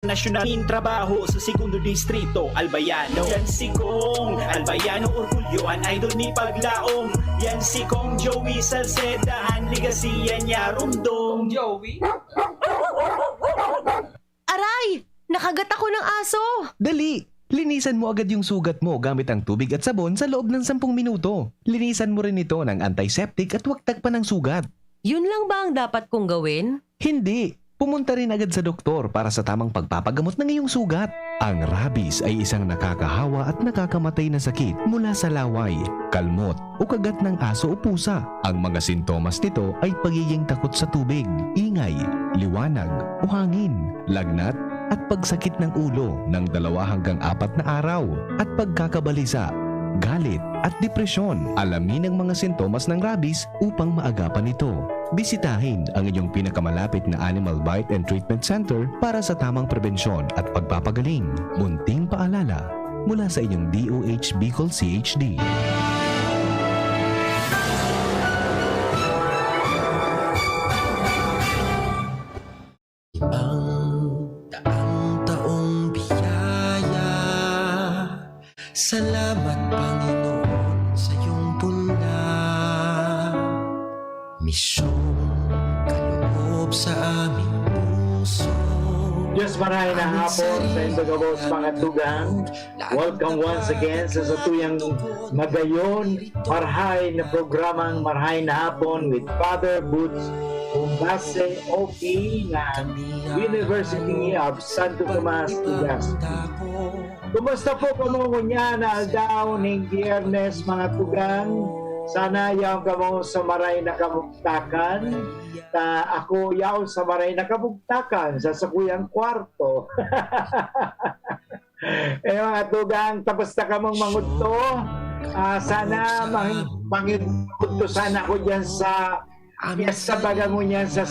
Nasyonal trabaho sa segundo distrito Albayano. Yan si Kong Albayano, orgulyo an idol ni Paglaong. Yan si Kong Joey Salceda, ang ligasiya niya rundong. Joey? Aray! Nakagat ako ng aso! Dali! Linisan mo agad yung sugat mo gamit ang tubig at sabon sa loob ng 10 minuto. Linisan mo rin ito ng antiseptic at huwag tagpan ng sugat. Yun lang ba ang dapat kong gawin? Hindi! Pumunta rin agad sa doktor para sa tamang pagpapagamot ng iyong sugat. Ang rabies ay isang nakakahawa at nakakamatay na sakit mula sa laway, kalmot o kagat ng aso o pusa. Ang mga sintomas nito ay pagiging takot sa tubig, ingay, liwanag o hangin, lagnat at pagsakit ng ulo ng 2 hanggang 4 na araw at pagkakabalisa, galit at depresyon. Alamin ang mga sintomas ng rabies upang maagapan ito. Bisitahin ang inyong pinakamalapit na Animal Bite and Treatment Center para sa tamang prebensyon at pagpapagaling. Munting paalala mula sa inyong DOH Bicol CHD. Daang taong biyaya, salamat Panginoon sa iyong punla. Misyong kaloob sa aming puso. Diyos maray na hapon sa Indogabos mga tugang. Welcome once again sa satuyang magayon, marhay na programang Marhay na Hapon with Father Boots Umbase OP na University of Santo Tomas Legazpi. Kumusta po kamungo niya na aldaw ng Biyernes mga tugang? Sana yaw kamo sa maray na kamugtakan. Ako yaw sa maray na kamugtakan sa sakuyang kwarto. Mga tugang, tapos na kamong mangudto. Sana mangudto sana ako dyan sa Fiesta Bagango niyan sa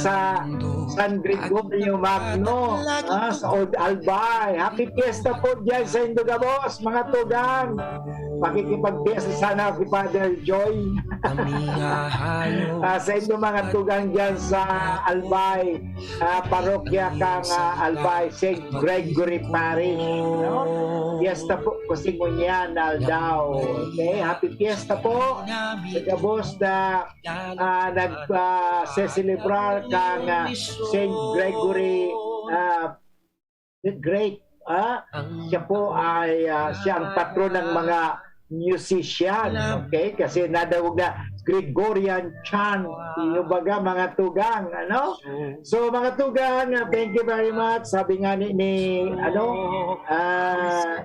San Gregorio Magno, sa Old Albay. Happy Fiesta po dyan sa Indogabos, mga tugang. Pakikipag-fiesta sana si Father Joy. Sa inyo mga tugang dyan sa Albay, parokya kang Albay, St. Gregory Parish. No? Fiesta po, kasi mo niyan, Aldaw. Okay, happy Fiesta po sa Gabos na nag-celebrar kang St. Gregory the Great. Siya po ay siya ang patron ng mga musician, okay? Kasi nadawag na Gregorian chant, yung baga mga tugang, ano? So mga tugang, thank you very much. Sabi nga ni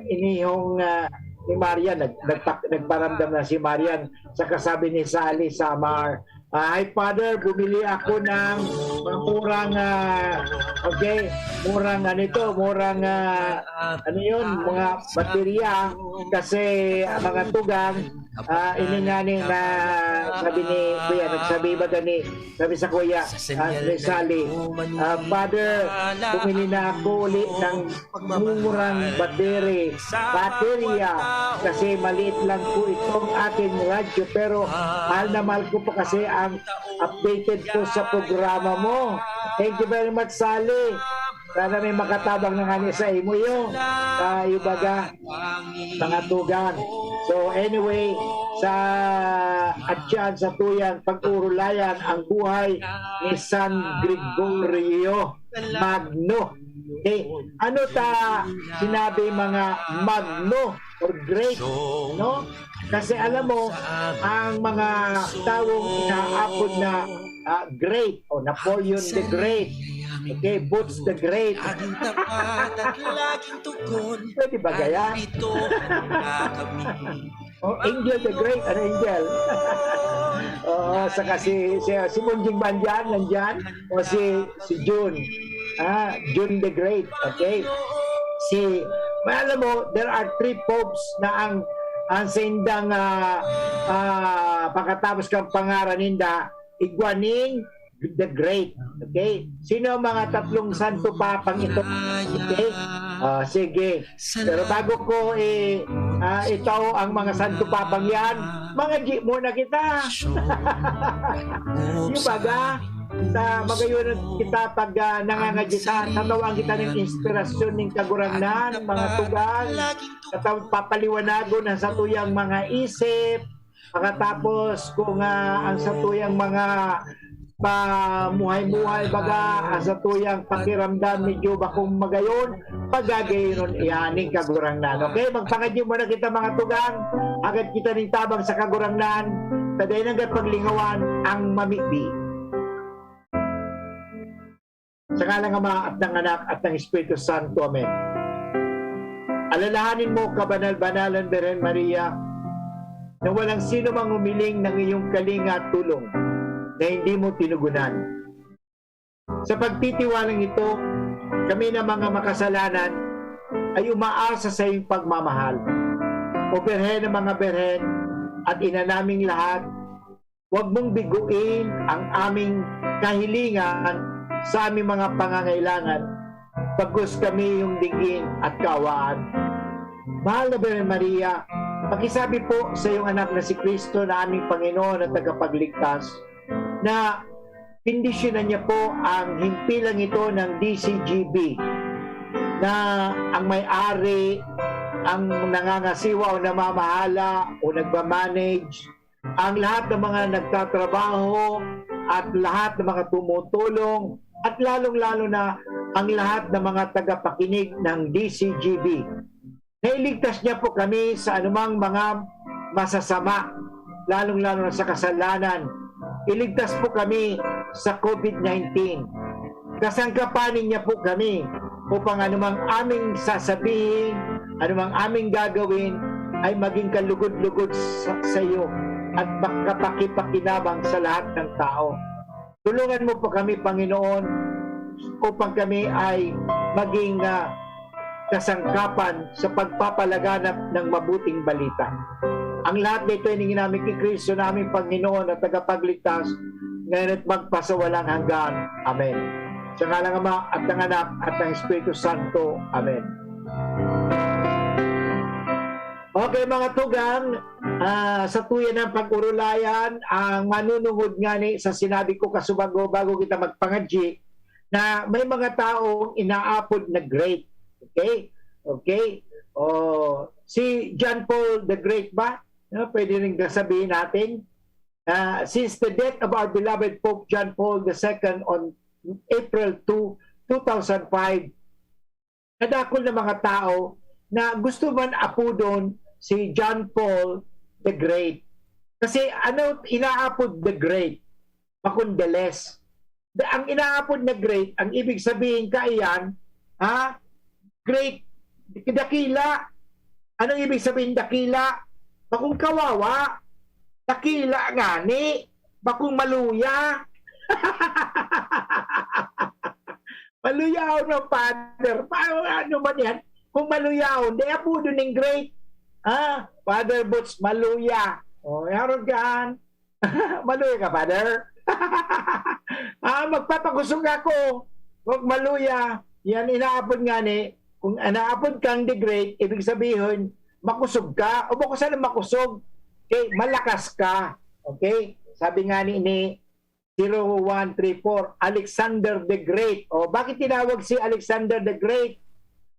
inihong ni Marian, nagparamdam na si Marian sa kasabi ni Sally Samar. Hi Father, bumili ako ng murang murang ano yun, mga baterya kasi mga tugang ini nga ni na sabi ni Kuya, nagsabi ba gani, sabi sa Kuya ni Sally, Father, bumili na ako ulit ng murang baterya kasi maliit lang po itong aking radyo pero mahal na mahal ko pa kasi ang updated po sa programa mo. Thank you very much, Sally. Sana may makatabang na nga sa imo yun. Ibaga, mga tugan. So anyway, sa tuyan, pag-urulayan ang buhay ni San Gregorio Magno. Okay. Ano sinabi mga Magno or great, no? Kasi alam mo, ang mga taong inaapod na great o Napoleon the Great, okay, Boots the Great. Pwede ba gaya? Angel the Great, ano Angel? Saka si Munjing Banjan, nandyan, o si June. June the Great, okay? Alam mo, there are 3 popes na ang sindang pagkatapos kang pangaran ninda, Iguaning the Great. Okay? Sino ang mga 3 santo papang ito? Okay? Sige. Pero bago ko ito ang mga santo papang yan, mga G muna kita. Yung baga, magayon kita pag nangangagita, tatawang kita ng inspirasyon ng kagurangnan, mga tugang, papaliwanago na sa tuyang mga isip, pagkatapos kung ang sa tuyang mga pamuhay-muhay baga, sa tuyang pakiramdam medyo bakong magayon, pagagayon iyaning kagurangnan. Okay, magpangadyo muna kita mga tugang, agad kita ning tabang sa kagurangnan, taday nang paglingawan ang mamikbi. Sa ngalan ng Ama at ng Anak at ng Espiritu Santo. Amen. Alalahanin mo, kabanal-banalan Birhen Maria, na walang sino mang umiling ng iyong kalinga at tulong na hindi mo tinugunan. Sa pagtitiwalang ito, kami na mga makasalanan ay umaasa sa iyong pagmamahal. O Birhen ng mga Birhen at ina naming lahat, huwag mong biguin ang aming kahilingan sa aming mga pangangailangan, pagkus kami yung digin at kaawaan. Mahal na Birhen Maria, pakisabi po sa iyong anak na si Kristo na aming Panginoon at tagapagligtas, na pindisyonan niya po ang himpilang ito ng DCGB, na ang may-ari, ang nangangasiwa o namamahala o nagmamanage, ang lahat ng mga nagtatrabaho at lahat ng mga tumutulong, at lalong-lalo na ang lahat ng mga tagapakinig ng DCGB. Nailigtas niya po kami sa anumang mga masasama, lalong-lalo na sa kasalanan. Iligtas po kami sa COVID-19. Kasangkapanin niya po kami upang anumang aming sasabihin, anumang aming gagawin ay maging kalugod-lugod sa iyo at makapakipakinabang sa lahat ng tao. Tulungan mo po kami, Panginoon, upang kami ay maging kasangkapan sa pagpapalaganap ng mabuting balita. Ang lahat nito ay hingin namin kay Kristo na aming Panginoon at tagapagligtas, ngayon at magpasawalang hanggan. Amen. Sa ngalan ng Ama at ng Anak at ng Espiritu Santo. Amen. Okay mga tugang, sa tuyan ng pag-urulayan, ang manunungod nga ni sa sinabi ko kasubago bago kita magpangadji, na may mga taong inaapod na great. Okay? Okay? Si John Paul the Great ba? Pwede rin sabihin natin. Since the death of our beloved Pope John Paul II on April 2, 2005, nadakol na mga tao na gusto man apodon si John Paul the Great. Kasi ano inaapod the Great? Makundeles. Ang inaapod na Great, ang ibig sabihin kaiyan, Great, dakila. Anong ibig sabihin dakila? Bakung kawawa. Dakila ngani. Bakung maluya. Maluyaw ng father. Ano man yan? Kung maluyaw, di apudo ng Great. Father Boots, maluya. Yaron ka. Maluya ka, Father. Magpapakusog ako. Huwag maluya. Yan, inaapod nga ni. Kung inaapod kang the Great, ibig sabihin, makusog ka. O bako sana makusog. Okay, malakas ka. Okay? Sabi nga ni 0134, Alexander the Great. O bakit tinawag si Alexander the Great?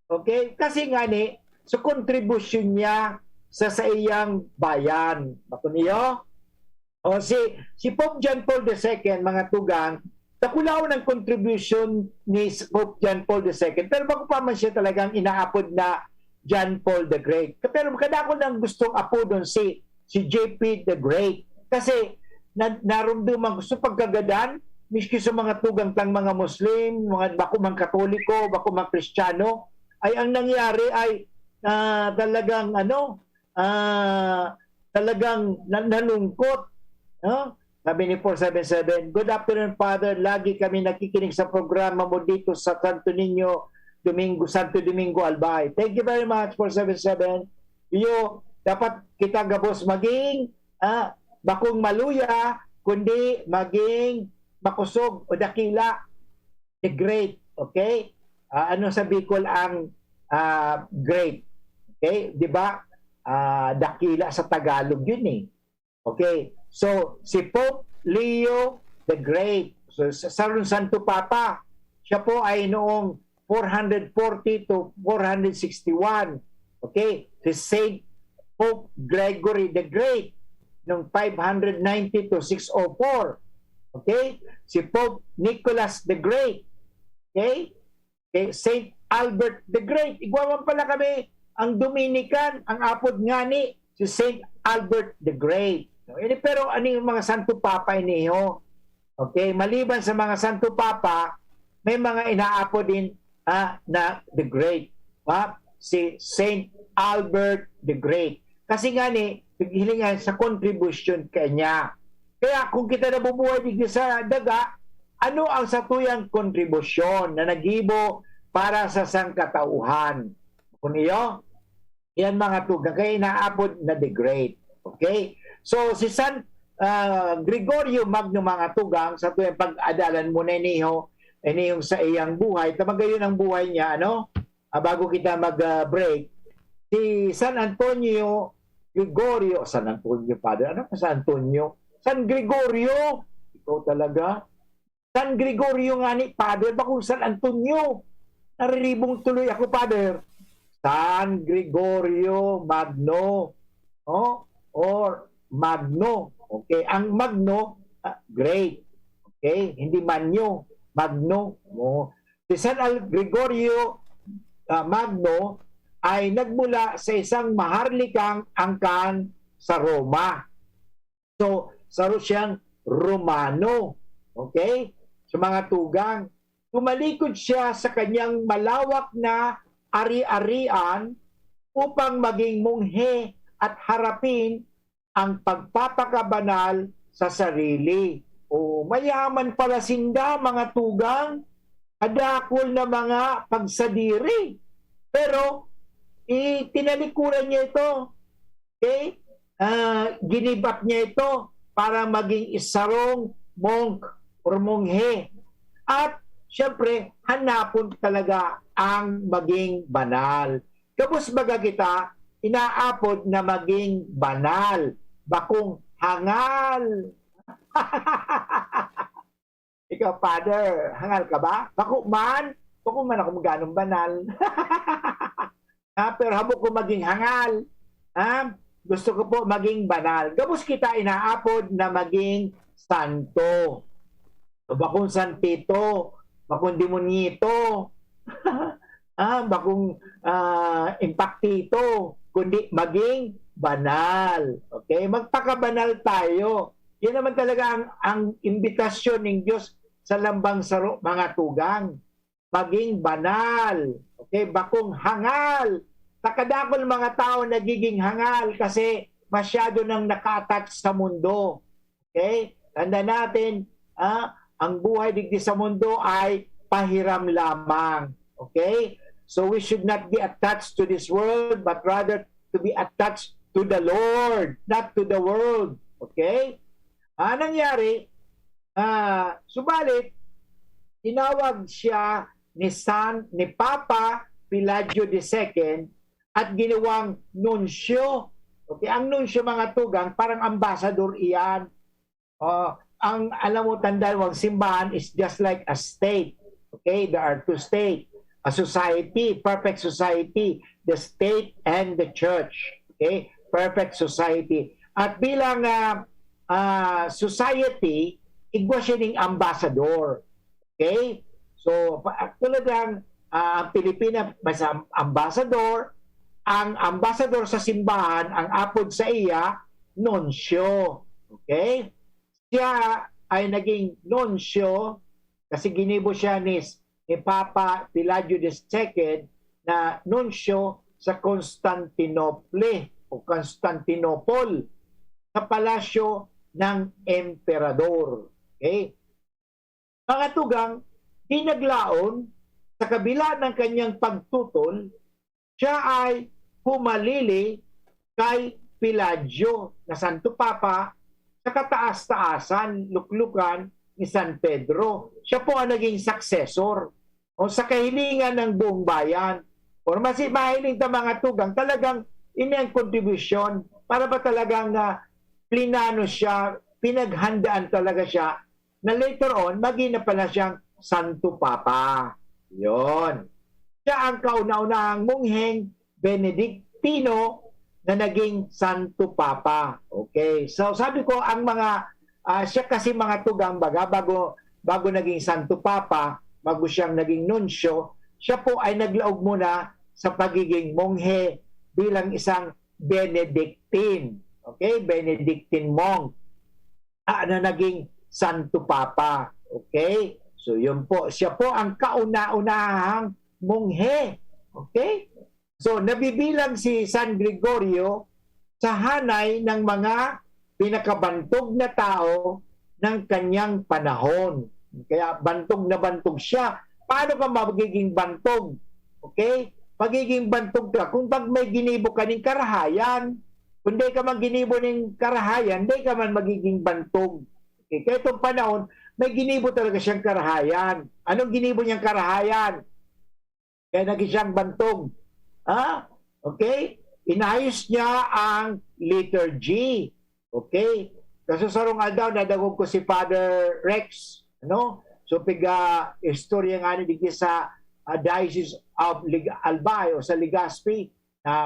Okay? Kasi nga ni, so contribution niya sa iyang bayan. Bako niyo? O si Pope John Paul II, mga tugang, nakulaw ng contribution ni Pope John Paul II. Pero bago pa man siya talagang inaapod na John Paul the Great. Pero kadako nang gustong apodon si JP the Great. Kasi narumduman gusto pagkagadan, miski sa mga tugang tang mga Muslim, mga bako mang Katoliko, bako mang Kristiyano, ay ang nangyari ay talagang talagang nanungkot. Sabi ni 477, Good afternoon, Father. Lagi kami nakikinig sa programa mo dito sa Santo Domingo, Albay. Thank you very much, 477. Dapat kita gabos maging bakong maluya, kundi maging makusog o dakila, the great. Okay? Ano sa Bicol ang great? Okay? Di ba? Dakila sa Tagalog yun eh. Okay? So, si Pope Leo the Great. So, sa Santo Papa, siya po ay noong 440 to 461. Okay? Si Saint Pope Gregory the Great noong 590 to 604. Okay? Si Pope Nicholas the Great. Okay? Okay? Saint Albert the Great. Igwawan pala kami ang Dominican, ang apod nga ni si Saint Albert the Great. Pero ano yung mga Santo Papa iniho? Okay? Maliban sa mga Santo Papa, may mga inaapo din na the Great. Si Saint Albert the Great. Kasi nga ni, hilingan sa contribution kanya. Kaya kung kita nabubuhay digdi sa daga, ano ang satuyang kontribusyon na nagibo para sa sangkatauhan? Kung iyo, yan mga tugang, kaya inaapod na the Great. Okay? So, si San Gregorio Magno mga tugang, sa tuyang pag-adalan mo na niyo, yung sa iyang buhay, tamagayon ang buhay niya, bago kita mag-break, si San Antonio Gregorio, San Antonio, Father, ano pa San Antonio? San Gregorio, ikaw talaga. San Gregorio nga ni, Father, bakong San Antonio? Nariribong tuloy ako, Father. San Gregorio Magno, or Magno. Okay, ang Magno, great. Okay, hindi Manyo. Magno. Si San Gregorio Magno ay nagmula sa isang maharlikang angkan sa Roma. So, saro siyang Romano. Okay? Sa mga tugang, tumalikod siya sa kanyang malawak na ari-arian upang maging munghe at harapin ang pagpapakabanal sa sarili. Mayaman pala sinda mga tugang, adakol na mga pagsadiri. Pero, tinalikuran niya ito. Okay? Ginibap niya ito para maging isarong monk or monghe. At, syempre, hanapon talaga ang maging banal. Kapos baga kita, inaapod na maging banal. Bakong hangal. Ikaw, Father, hangal ka ba? Bako man ako maganong banal. Pero habok ko maging hangal. Gusto ko po maging banal. Gabos kita inaapod na maging santo. Bakong santito, bakong demonyito, bakong impactito, kundi maging banal. Okay? Magpakabanal tayo. Yan naman talaga ang imbitasyon ng Diyos sa lambang saro, mga tugang. Maging banal. Okay? Bakong hangal. Takadakol mga tao nagiging hangal kasi masyado nang naka-attach sa mundo. Okay? Tanda natin, ang buhay digdi sa mundo ay pahiram lamang. Okay? So we should not be attached to this world, but rather to be attached to the Lord, not to the world. Okay? Nangyari, subalit, tinawag siya ni Papa Pilaggio II at ginawang nunsyo. Okay? Ang nunsyo mga tugang, parang ambassador iyan. Ang alam mo, tandaan, simbahan is just like a state. Okay? There are two states. A society, perfect society, the state and the church. Okay? Perfect society. At bilang society, igwa siya ng ambassador. Okay? So, tulad ng Pilipinas, mas ambassador, ang ambassador sa simbahan, ang apod sa iya, nonsyo. Okay? Siya ay naging nonsyo kasi ginibo siya ni Papa Pilaggio II na nonsyo sa Constantinople o Constantinople sa palasyo ng emperador. Okay? Mga tugang, di naglaon, sa kabila ng kanyang pagtutol, siya ay humalili kay Pilaggio na Santo Papa sa kataas-taasan, luklukan ni San Pedro. Siya po ang naging successor o sa kahilingan ng buong bayan. O mahiling ta mga tugang, talagang inyang kontribusyon para ba talagang plinano siya, pinaghandaan talaga siya na later on, maging na pala siyang Santo Papa. Yon. Siya ang kauna-unahang mongheng Benedictino na naging Santo Papa. Okay. So sabi ko, ang mga, siya kasi mga tugang baga, bago naging Santo Papa, bago siyang naging nunsyo, siya po ay naglaog muna sa pagiging monghe bilang isang Benedictine. Okay? Benedictine monk na naging Santo Papa. Okay? So yun po. Siya po ang kauna-unahang monghe. Okay? So nabibilang si San Gregorio sa hanay ng mga pinakabantog na tao ng kanyang panahon. Kaya bantog na bantog siya. Paano ka magiging bantog? Okay? Pagiging bantog ka, kung pag may ginibo ka ng karahayan, kung di ka man ginibo ng karahayan, di ka man magiging bantog. Okay? Kaya itong panahon, may ginibo talaga siyang karahayan. Anong ginibo niyang karahayan? Kaya naging siyang bantog. Okay? Inayos niya ang liturgy. Okay? Kasi sarong aldaw, nadagog ko si Father Rex. Ano? So, istorya nga ni sa Diocese of Albay o sa Legazpi,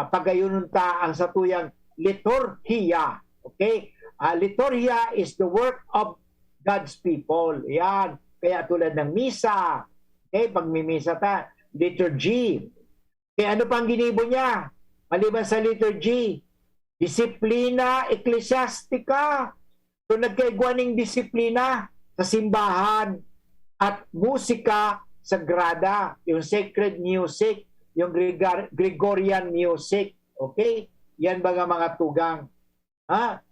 pagayunon ta ang satuyang liturhiya. Okay? Liturhiya is the work of God's people. Yan. Kaya tulad ng misa. Okay? Pagmimisa ta, liturgy. Kaya ano pang ginibo niya? Maliban sa liturgy, disiplina eklesiastika. So nagkaigwaning disiplina sa simbahan at musika sagrada, yung sacred music, yung Gregorian music. Okay? Yan mga tugang.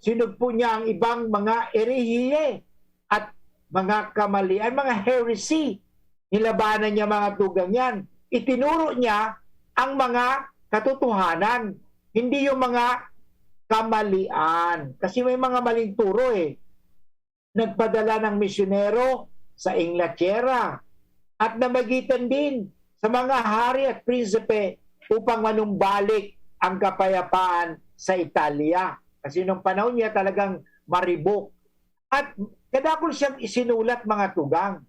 Sinugpo niya ang ibang mga erehiye at mga kamalian, mga heresy. Nilabanan niya mga tugang yan. Itinuro niya ang mga katotohanan, hindi yung mga kamalian. Kasi may mga maling turo eh. Nagpadala ng misyonero sa Inglaterra at namagitan din sa mga hari at prinsipe upang manumbalik ang kapayapaan sa Italia. Kasi nung panahon niya talagang maribok. At kadakol siyang isinulat mga tugang.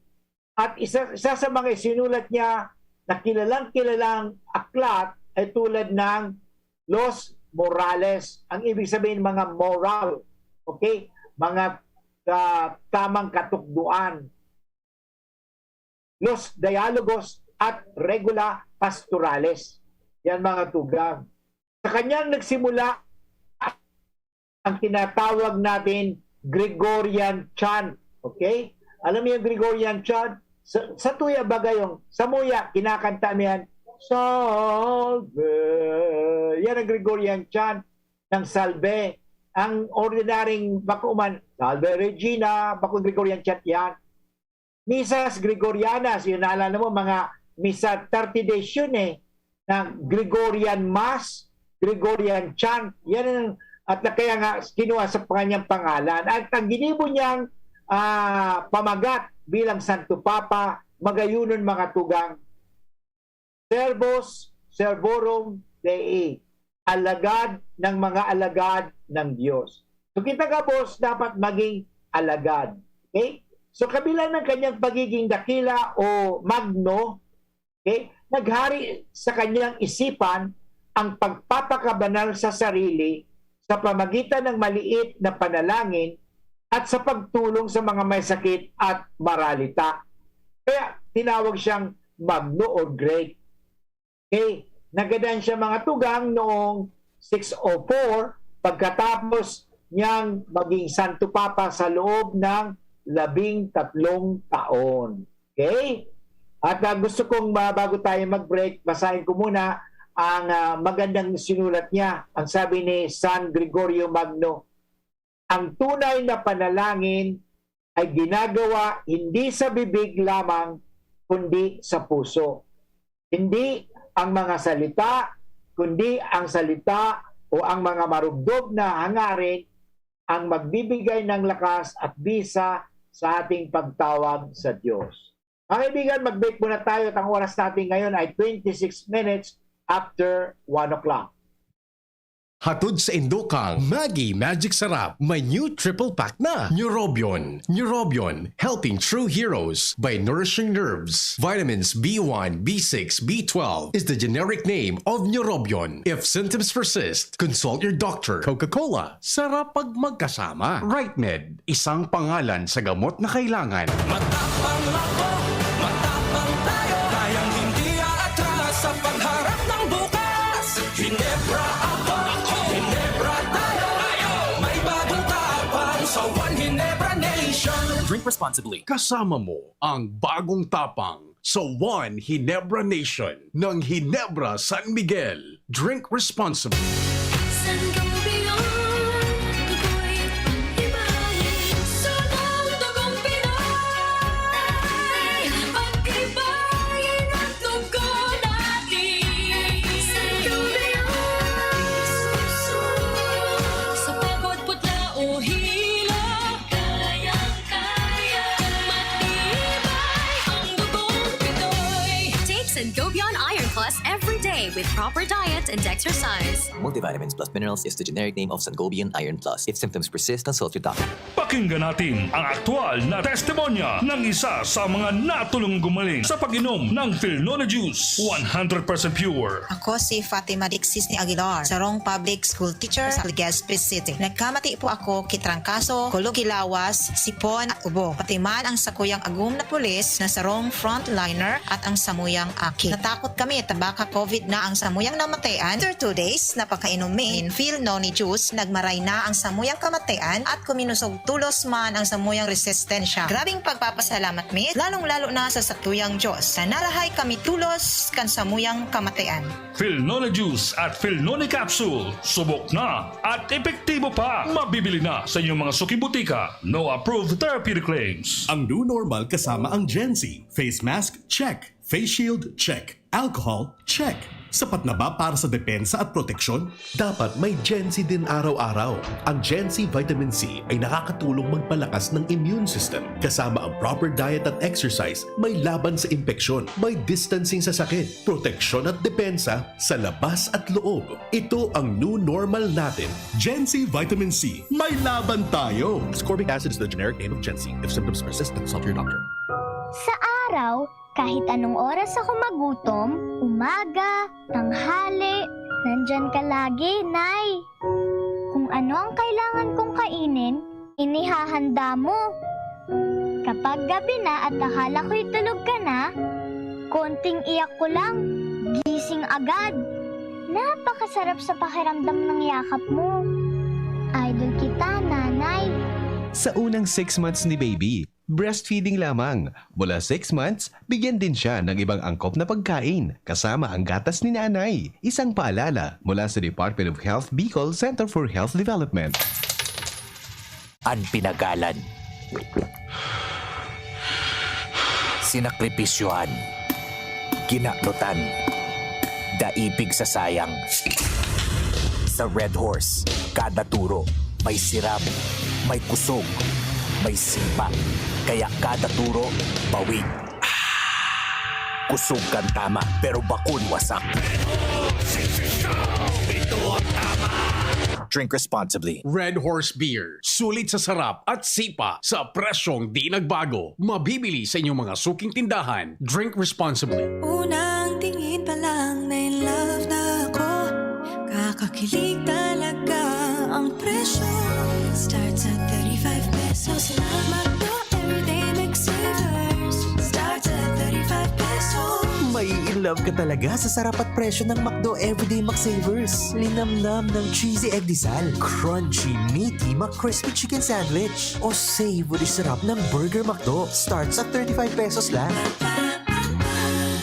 At isa sa mga isinulat niya na kilalang aklat ay tulad ng Los Morales. Ang ibig sabihin mga moral. Okay? Mga tamang katukduan. Los Dialogos at Regula Pastorales. Yan mga tugang. Sa kanyang nagsimula ang tinatawag natin Gregorian chant. Okay? Alam mo yung Gregorian chant? Sa tuya bagayong, sa muya, kinakanta mo yan, Salve. Yan ang Gregorian chant ng Salve. Ang ordinaryong bakuman, Salve Regina, bakong Gregorian chant yan. Misas Gregorianas, yun naalala mo, mga misa 30 days yun eh, ng Gregorian Mass, Gregorian chant, yan at kaya nga kinuha sa kanyang pangalan. At ang ginibo niyang pamagat bilang Santo Papa, magayunon mga tugang, Servos Servorum Dei, alagad ng mga alagad ng Diyos. So kita ka boss, dapat maging alagad. Okay? So kabila ng kanyang pagiging dakila o magno, okay, naghari sa kanyang isipan ang pagpapakabanal sa sarili sa pamagitan ng maliit na panalangin at sa pagtulong sa mga may sakit at maralita. Kaya tinawag siyang magno or great. Okay, nagadan siya mga tugang noong 604 pagkatapos niyang maging Santo Papa sa loob ng 13 taon. Okay? At gusto kong bago tayo mag-break, basahin ko muna ang magandang sinulat niya. Ang sabi ni San Gregorio Magno, ang tunay na panalangin ay ginagawa hindi sa bibig lamang, kundi sa puso. Hindi ang mga salita, kundi ang salita o ang mga marugdog na hangarin ang magbibigay ng lakas at bisa sa ating pagtawag sa Diyos. Mga kaibigan, mag-break muna tayo at ang oras natin ngayon ay 26 minutes after 1 o'clock. Hatod sa Indokang, Maggie Magic Sarap. May new triple pack na. Neurobion. Neurobion, helping true heroes by nourishing nerves. Vitamins B1, B6, B12 is the generic name of Neurobion. If symptoms persist, consult your doctor. Coca-Cola, sarap pag magkasama. RightMed, isang pangalan sa gamot na kailangan. Matapang ako, matapang tayo. Kayang hindi aatras sa pagharap ng bukas. Ginebra ako, Ginebra tayo. May bagong tapang sa One Ginebra Nation. Drink responsibly. Kasama mo ang bagong tapang sa One Ginebra Nation ng Ginebra San Miguel. Drink responsibly. San Campeon, tukoy pag-ibahin. Sunod tugong Pinoy, pag-ibahin ang tugo natin. San Campeon, sa pagod putla o hilo, kayang-kaya, matibay ang dugong Pinoy. Take Sangobion Iron Plus every day with proper diet and exercise. Multivitamins plus minerals is the generic name of Sangobion Iron Plus. If symptoms persist, consult your doctor. Pakinggan natin ang aktual na testimonya ng isa sa mga natulong gumaling sa pag-inom ng Philnona Juice. 100% pure. Ako si Fatima Dixis ni Aguilar, sarong public school teacher sa Legazpi City. Nagkamati po ako kitrangkaso, kulugilawas, sipon at ubo. Pati man ang sakuyang agum na pulis na sarong frontliner at ang samuyang aki. Natakot kami tabaka COVID na ang samuyang namatayan. After 2 days, napakainom min Philnona Juice, nagmaray na ang samuyang kamatayan at kuminusog tulos man ang samuyang resistensya. Grabing pagpapasalamat mi, lalong-lalo na sa sakuyang Diyos na narahay kami tulos kan samuyang kamatayan. Philnona Juice at Philnona Capsule. Subok na at epektibo pa. Mabibili na sa inyong mga suki-butika. No approved therapeutic claims. Ang new normal kasama ang Gen-Z. Face mask, check. Face shield, check. Alcohol, check. Sapat na ba para sa depensa at proteksyon? Dapat may Gen-Z din araw-araw. Ang Gen-Z Vitamin C ay nakakatulong magpalakas ng immune system. Kasama ang proper diet at exercise, may laban sa impeksyon, may distancing sa sakit, proteksyon at depensa sa labas at loob. Ito ang new normal natin. Gen-Z Vitamin C. May laban tayo! Ascorbic acid is the generic name of Gen-Z. If symptoms persist, consult your doctor. Sa araw, kahit anong oras ako magutom, umaga, tanghali, nandyan ka lagi, Nay. Kung ano ang kailangan kong kainin, inihahanda mo. Kapag gabi na at akala ko'y tulog ka na, konting iyak ko lang, gising agad. Napakasarap sa pakiramdam ng yakap mo. Idol kita, Nanay. Sa unang 6 months ni baby, breastfeeding lamang. Mula 6 months, bigyan din siya ng ibang angkop na pagkain, kasama ang gatas ni nanay. Isang paalala mula sa Department of Health Bicol Center for Health Development. Ang pinagalan. Sinakripisyohan. Ginaklutan. Daipig sa sayang. Sa Red Horse, kada turo, may siram, may kusog, may sipa. Kaya kada turo, bawig. Kusog kan tama, pero bakun wasak. Drink responsibly. Red Horse Beer. Sulit sa sarap at sipa sa presyong di nagbago. Mabibili sa inyong mga suking tindahan. Drink responsibly. Unang tingin pa lang na in love na ako. Kakakilig talaga ang presyo. Starts at 35 pesos lang. Magdo everyday McSavers. Starts at 35 pesos. May in love ka talaga sa sarap at presyo ng McDo Everyday McSavers. Linamnam ng cheesy egg disal, crunchy, meaty McCrispy chicken sandwich, o savory sarap ng Burger McDo. Starts at 35 pesos lang.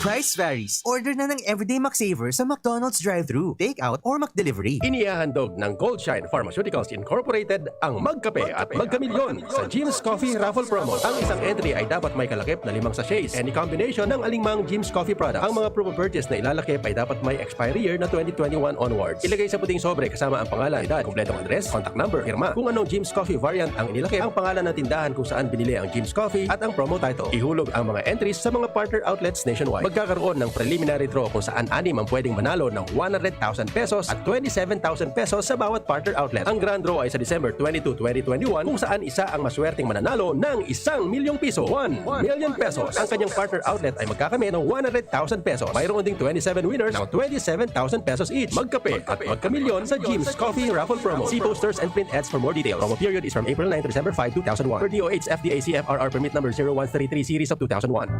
Price varies. Order na ng Everyday McSavers sa McDonald's drive-thru, take-out, or McDelivery. Inihahandog ng Gold Shine Pharmaceuticals Incorporated ang Magkape at Magkamilyon sa Jim's Coffee Raffle Promo. Ang isang entry ay dapat may kalakip na 5 sachets. Any combination ng alinmang Jim's Coffee products. Ang mga proof of purchase na ilalakip ay dapat may expiry year na 2021 onwards. Ilagay sa puting sobre kasama ang pangalan, edad, kumpletong address, contact number, firma. Kung anong Jim's Coffee variant ang inilakip, ang pangalan ng tindahan kung saan binili ang Jim's Coffee at ang promo title. Ihulog ang mga entries sa mga partner outlets nationwide. Magkakaroon ng preliminary draw kung saan 6 ang pwedeng manalo ng 100,000 pesos at 27,000 pesos sa bawat partner outlet. Ang grand draw ay sa December 22, 2021 kung saan isa ang maswerteng mananalo ng 1 milyong piso. 1 million pesos. Ang kanyang partner outlet ay magkakamit ng 100,000 pesos. Mayroon ding 27 winners ng 27,000 pesos each. Magkape at magkamilyon sa Jim's Coffee Raffle Promo. See posters and print ads for more details. Promo period is from April 9 to December 5, 2001. Per DOH FDA CFRR permit number 0133 series of 2001.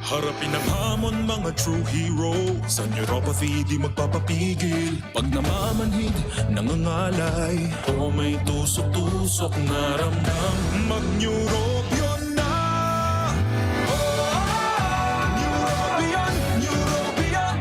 Harapin ang hamon mga true hero. Sa neuropathy di magpapapigil. Pag namamanhid, nangangalay, o may tusok-tusok na ramdam, mag-neurobion na. Neurobion, neurobion.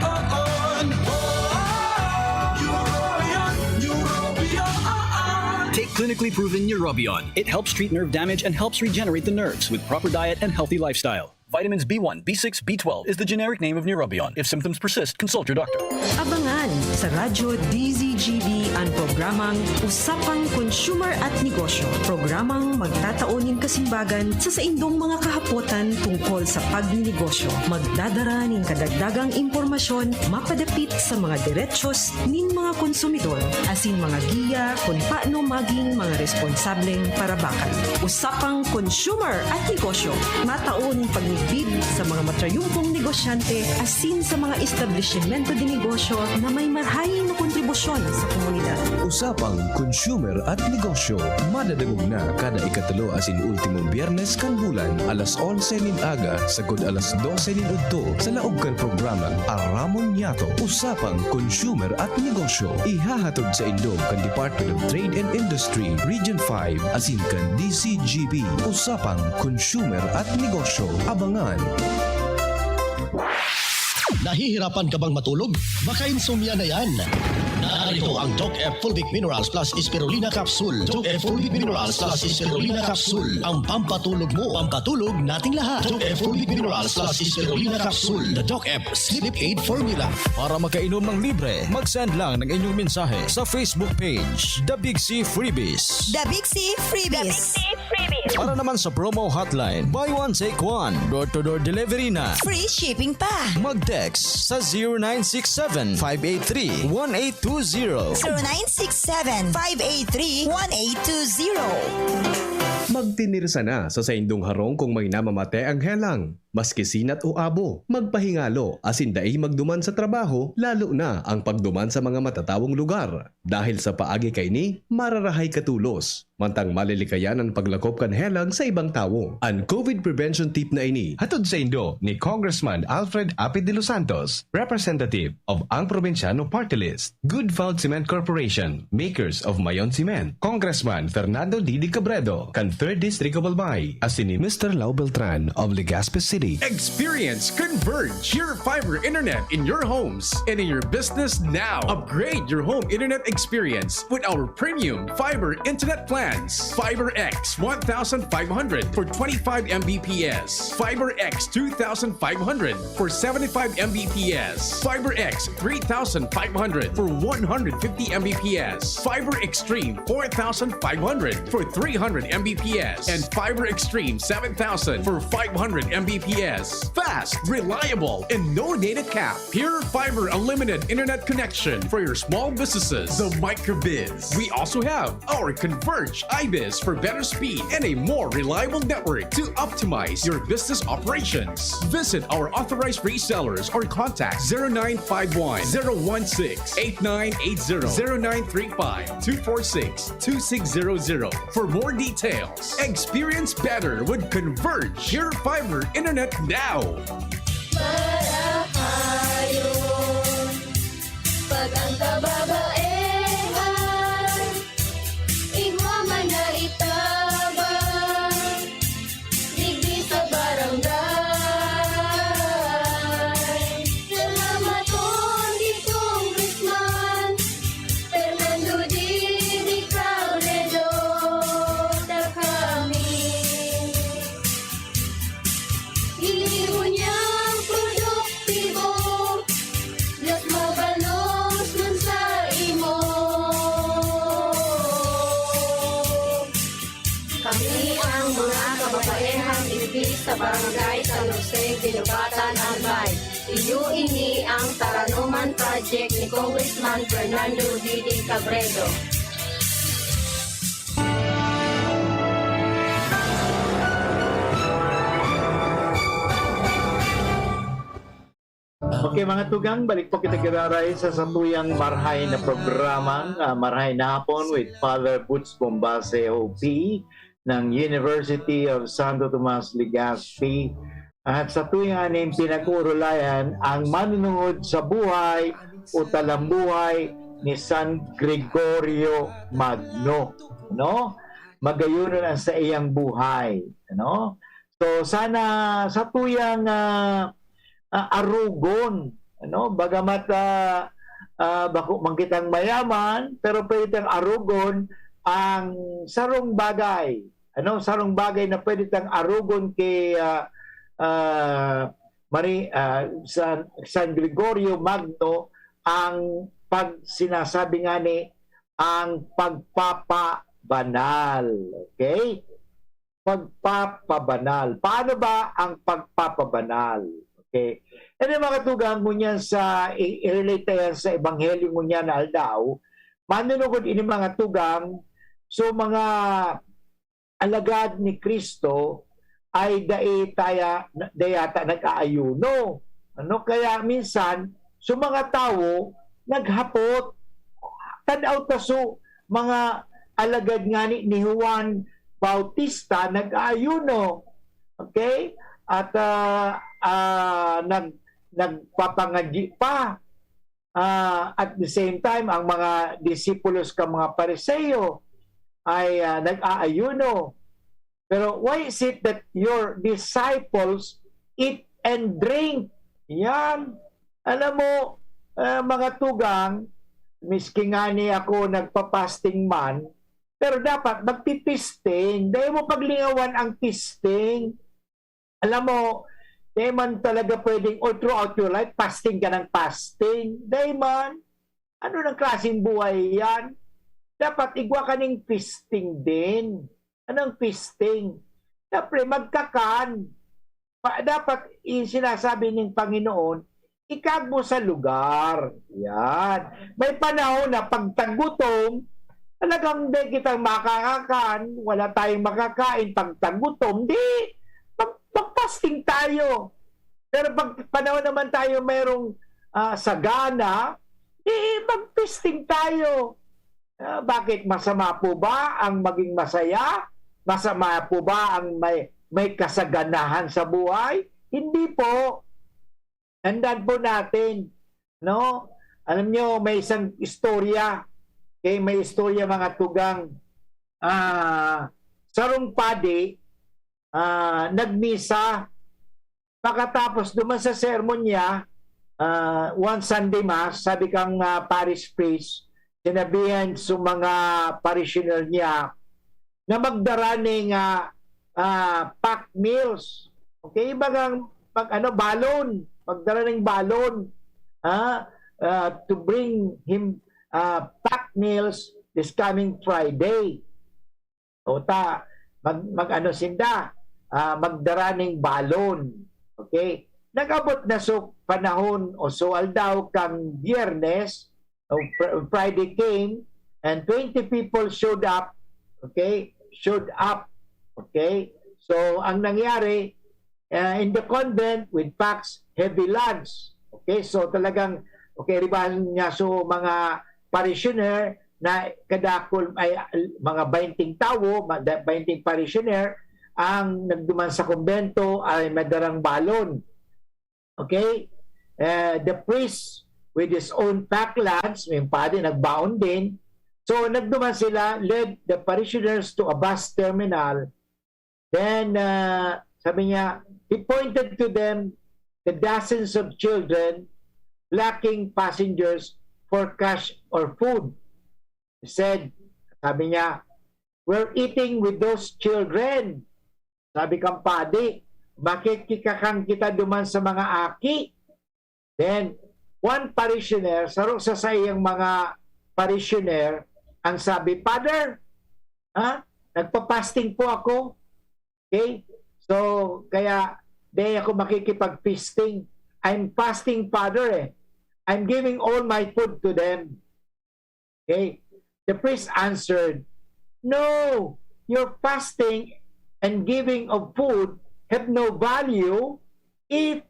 Take clinically proven Neurobion. It helps treat nerve damage and helps regenerate the nerves with proper diet and healthy lifestyle. Vitamins B1, B6, B12 is the generic name of Neurobion. If symptoms persist, consult your doctor. Abangan sa Radyo DZGB ang programang Usapang Consumer at Negosyo. Programang magtataonin kasimbagan sa saindong mga kahapotan tungkol sa pagninegosyo. Magdadara ng kadagdagang impormasyon mapadapit sa mga diretsyon nin mga konsumidor asin mga giya kung paano maging mga responsableng parabakan. Usapang Consumer at Negosyo. Mataon pagbid sa mga matrayumpong negosyante asin sa mga establishmento de negosyo na may marhaing na kontribusyon sa komunidad. Usapang Consumer at Negosyo. Madadagog na kada ikatulo asin ultimong biyernes kan bulan alas 11 nin aga sagod alas 12 nin udto sa laog kan programang Aramon Yato. Usapang Consumer at Negosyo. Ihahatod sa indog kan Department of Trade and Industry Region 5 asin kan DCGB. Usapang Consumer at Negosyo. Abangan. Nahihirapan ka bang matulog? Baka insomnia na yan. Narito ang Doc F Fulvic Minerals Plus Spirulina Capsule. Doc F Fulvic Minerals Plus Spirulina Capsule. Ang pampatulog mo. Pampatulog nating lahat. Doc F Fulvic Minerals Plus Spirulina Capsule. The Doc F Sleep Aid Formula. Para makainom ng libre, mag-send lang ng inyong mensahe sa Facebook page, The Big C Freebies. The Big C Freebies. Para naman sa promo hotline, buy one take one, door-to-door delivery na. Free shipping pa. Mag-text sa 0967-583-1820. 0967-583-1820. Magtinirsa na sa saindong harong kung may namamate ang helang. Maski sinat o abo, magpahingalo asin dai magduman sa trabaho, lalo na ang pagduman sa mga matatawong lugar. Dahil sa paagi kay ni, mararahay katulos. Mantang malilikayan ang paglakop kan helang sa ibang tao. Ang COVID prevention tip na ini, hatod sa indo ni Congressman Alfred Apid de los Santos, representative of ang Provinciano Party List, Good Found Cement Corporation, makers of Mayon Cement, Congressman Fernando Didi Cabredo, kan 3rd District of Albay, asin ni Mr. Lau Beltran of Legazpi City. Experience Converge, pure fiber internet in your homes and in your business now. Upgrade your home internet experience with our premium fiber internet plans. Fiber X 1500 for 25 Mbps. Fiber X 2500 for 75 Mbps. Fiber X 3500 for 150 Mbps. Fiber Extreme 4500 for 300 Mbps. And Fiber Extreme 7000 for 500 Mbps. Fast, reliable, and no data cap. Pure Fiber Unlimited Internet connection for your small businesses. The Microbiz. We also have our Converge iBiz for better speed and a more reliable network to optimize your business operations. Visit our authorized resellers or contact 0951 016 8980 0935 246 2600 for more details. Experience better with Converge Pure Fiber Internet now. Marahayon, pag ang kababaehan, igwa man na itabang, digdi sa barangay. Salamat di Congressman Fernando Didi Cabredo, da kami. Iliw niyang produktibo, Diyos mabalos man sa imo. Kami ang mga kababaehang ibig sa barangay San Jose, Ginubatan, Albay. Iyo ini ang Taranuman Project ni Congressman Fernando Didi Cabredo. Okay mga tugang, balik po kita kiraray sa satuyang marhay na programang Marhay na Hapon with Father Butz Bombase OP ng University of Santo Tomas Legazpi. At sa tuyang aning pinag-urulayan ang manunungod sa buhay o talambuhay ni San Gregorio Magno. No? Magayunan ang sa iyang buhay. No? So sana sa tuyang arugon, ano, bagamat bako mangkitang mayaman, pero pwede tang arugon ang sarong bagay, ano, sarong bagay na pwede tang arugon kay San Gregorio Magno, ang pag sinasabi nga ni ang pagpapabanal. Okay? Pagpapabanal. Paano ba ang pagpapabanal? Okay. And then mga tugang mo niyan sa i-relate yan sa ebanghelyo mo niyan na aldaw, manunugod ini mga tugang, so mga alagad ni Kristo ay dayata nag-aayuno. Ano kaya minsan so mga tao naghapot tanaw taso mga alagad nga ni Juan Bautista nag-aayuno. Okay? At nagpapangadyi pa. At the same time, ang mga disipulos ka mga Pariseo ay nag-aayuno. Pero why is it that your disciples eat and drink? Yan. Alam mo, mga tugang, miski nga ni ako nagpa-fasting man, pero dapat magpipisting. Dahil mo paglingawan ang pisting. Alam mo, di man talaga pwedeng all throughout your life, fasting ka ng fasting. Di man, ano ng klaseng buhay yan? Dapat igwa ka ng feasting din. Anong feasting? Dapat magkakan. Dapat sinasabi ng Panginoon, ikag mo sa lugar. Yan. May panahon na pagtagutom, talagang di kitang makakakan, wala tayong makakain. Pagtagutom, di. Mag-fasting tayo. Pero pag panahon naman tayo mayroong sagana, mag-fasting tayo. Bakit? Masama po ba ang maging masaya? Masama po ba ang may kasaganahan sa buhay? Hindi po. Handaan po natin. No? Alam nyo, may isang istorya. Okay, may istorya mga tugang. Sarong padi, nagmisa, pagkatapos duman sa sermon niya, one Sunday Mass, sabi kang parish priest, sinabihan sa mga parishioner niya na magdara ng packed meals. Okay, bagang balon, magdara ng balon to bring him packed meals this coming Friday. O sinda, magdara ng balon. Okay? Nag-abot na so panahon o so aldaw kang Biyernes, Friday came, and 20 people showed up. Okay? Showed up. Okay? So, ang nangyari, in the convent with packs, heavy lunch. Okay? So, talagang, ribahan niya so mga parishioner na kadakol ay mga 20 tao, 20 parishioner, ang nagduman sa kumbento ay madarang balon. Okay? The priest with his own pack lunch, may padi nagbaon din. So nagduman sila, led the parishioners to a bus terminal. Then sabi niya, he pointed to them the dozens of children lacking passengers for cash or food. He said, sabi niya, we're eating with those children. Sabi kang padi, bakit kikakang kita duman sa mga aki? Then, one parishioner, sarong sa sayang mga parishioner, ang sabi, Father, nagpa-fasting po ako. Okay? So, kaya, di ako makikipag-feasting. I'm fasting, Father. I'm giving all my food to them. Okay? The priest answered, no, your fasting and giving of food have no value if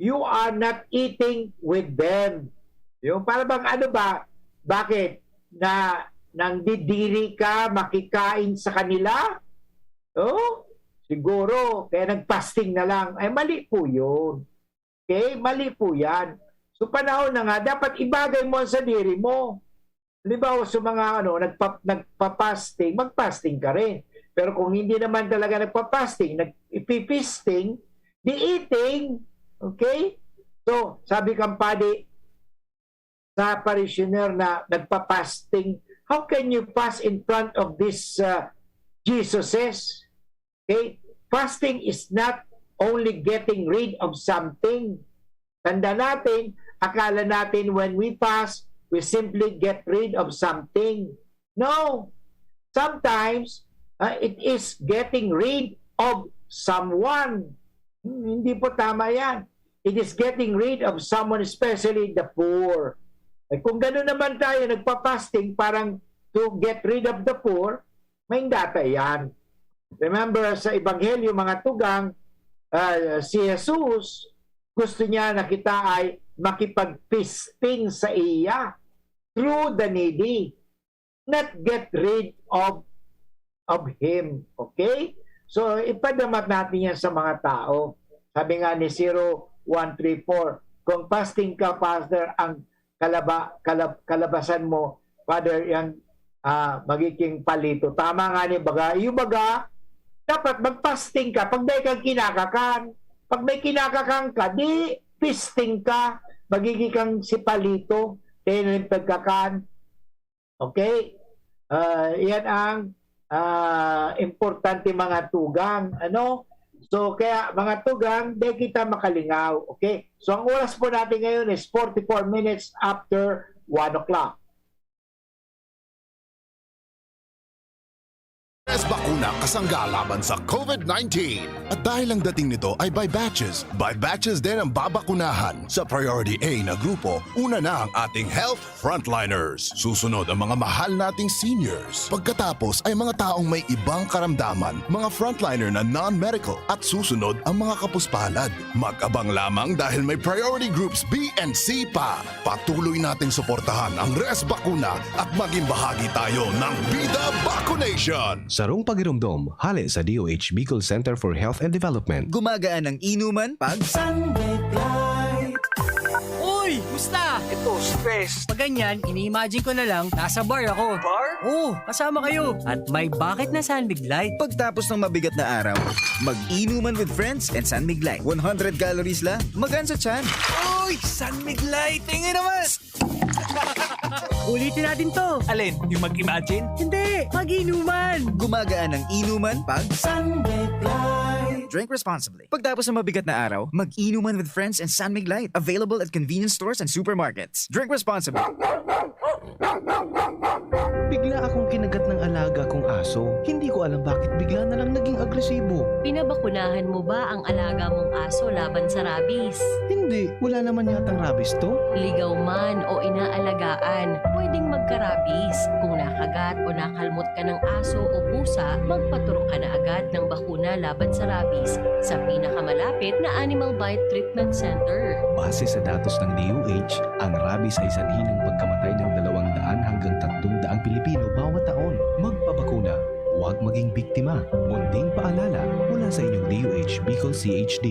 you are not eating with them. Yung para bang ano ba? Bakit? Nang didiri ka, makikain sa kanila? Oh, siguro, kaya nag-fasting na lang. Ay, mali po yun. Okay? Mali po yan. So, panahon na nga, dapat ibagay mo sa diri mo. Halimbawa, sa mga nagpa-fasting, mag-fasting ka rin. Pero kung hindi naman talaga nagpa-fasting, nag-ipi-feasting, di eating. Okay? So, sabi kang padi sa parishioner na nagpa-fasting, how can you fast in front of this Jesuses? Okay? Fasting is not only getting rid of something. Tanda natin, akala natin when we fast, we simply get rid of something. No. Sometimes, it is getting rid of someone. Hindi po tama yan. It is getting rid of someone, especially the poor. Kung gano'n naman tayo, nagpa-fasting parang to get rid of the poor, may data yan. Remember, sa Ebanghelyo, mga tugang, si Jesus, gusto niya na kita ay makipag-feasting sa iya through the needy, not get rid of him. Okay? So, ipadamat natin yan sa mga tao. Sabi nga ni 0134, kung fasting ka, Pastor, ang kalabasan mo, Father, yan magiging palito. Tama nga ni Baga. Yung Baga, dapat mag-fasting ka pag may kang kinakakan. Pag may kinakakan ka, di feasting ka. Magiging kang si palito. Tenin pagkakan. Okay? Yan ang importante mga tugang. Ano? So, kaya mga tugang, di kita makalingaw. Okay? So, ang oras po natin ngayon is 44 minutes after 1 o'clock. Bakuna kasangga laban sa COVID-19. At dahil ang dating nito ay by batches din ang babakunahan. Sa Priority A na grupo, una na ang ating health frontliners. Susunod ang mga mahal nating seniors. Pagkatapos ay mga taong may ibang karamdaman, mga frontliner na non-medical. At susunod ang mga kapuspalad. Mag-abang lamang dahil may priority groups B and C pa. Patuloy nating suportahan ang res bakuna at maging bahagi tayo ng Bida Vaccination. Sarong pagirumdom, hali sa DOH Bicol Center for Health and Development. Gumagaan ang inuman pag Sunday Light. Uy! Musta? Ito, stress. Pag ganyan, ini-imagine ko na lang, nasa bar ako. Bar? Oo, kasama kayo. At may bucket na San Mig Light. Pagtapos ng mabigat na araw, mag-inuman with friends and San Mig Light. 100 calories lang, magaan sa tiyan. Uy! San Mig Light! Tingin naman! Ulitin natin to. Alin? Yung mag-imagine? Hindi! Mag-inuman! Gumagaan ang inuman pag San Mig Light. Drink responsibly. Pagtapos ng mabigat na araw, mag-inuman with friends and San Mig Light. Available at convenience stores and supermarkets. Drink responsibly. Bigla akong kinagat ng alaga kong aso. Hindi ko alam bakit bigla na lang naging agresibo. Pinabakunahan mo ba ang alaga mong aso laban sa rabies? Hindi, wala naman yatang rabies to. Ligaw man o inaalagaan, pwedeng magka-rabies. Kung nakagat o nakalmot ka ng aso o pusa, magpaturo ka na agad ng bakuna laban sa rabies sa pinakamalapit na Animal Bite Treatment Center. Base sa datos ng DOH, ang rabies ay sanhi ng pagkamatay ng 200 hanggang 300 Pilipino bawat taon. Magpabakuna, huwag maging biktima. Munting paalala mula sa inyong DOH Bicol CHD.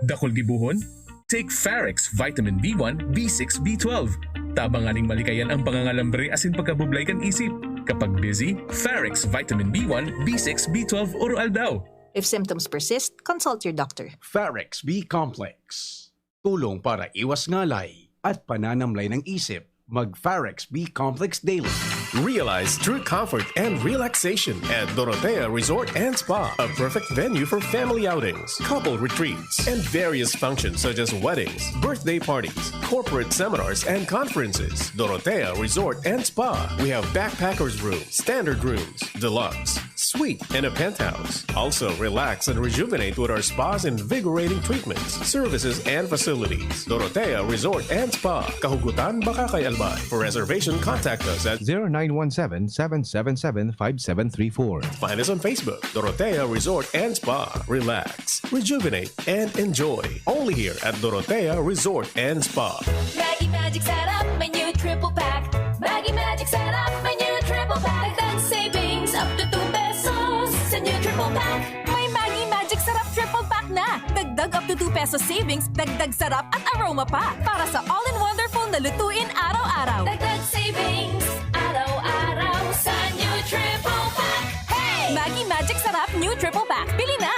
Dakol gibuhon? Take Farex Vitamin B1, B6, B12. Tabanganing malikayan ang pangangalambre asin pagkabublay kan isip. Kapag busy, Farex Vitamin B1, B6, B12 oral daw. If symptoms persist, consult your doctor. Farex B-Complex. Tulong para iwas ngalay at pananamlay ng isip. Mag-Farex B-Complex Daily. Realize true comfort and relaxation at Dorotea Resort and Spa, a perfect venue for family outings, couple retreats, and various functions such as weddings, birthday parties, corporate seminars, and conferences. Dorotea Resort and Spa. We have backpackers rooms, standard rooms, deluxe, suite, and a penthouse. Also, relax and rejuvenate with our spas and invigorating treatments, services, and facilities. Dorotea Resort and Spa, Kahugutan, Bakakay, Albay. For reservation, contact us at 0917-777-5734. Find us on Facebook, Dorotea Resort and Spa. Relax, rejuvenate, and enjoy. Only here at Dorotea Resort and Spa. Maggie Magic Sarap, my new triple pack. Maggie Magic Sarap, my new triple pack. Dagdag savings up to 2 pesos sa new triple pack. May Maggie Magic Sarap triple pack na. Dagdag up to 2 pesos savings, dagdag sarap at aroma pa. Para sa all-in-wonderful na lutuin araw-araw. Dagdag savings, araw-araw sa new triple pack. Hey! Maggie Magic Sarap new triple pack. Bili na!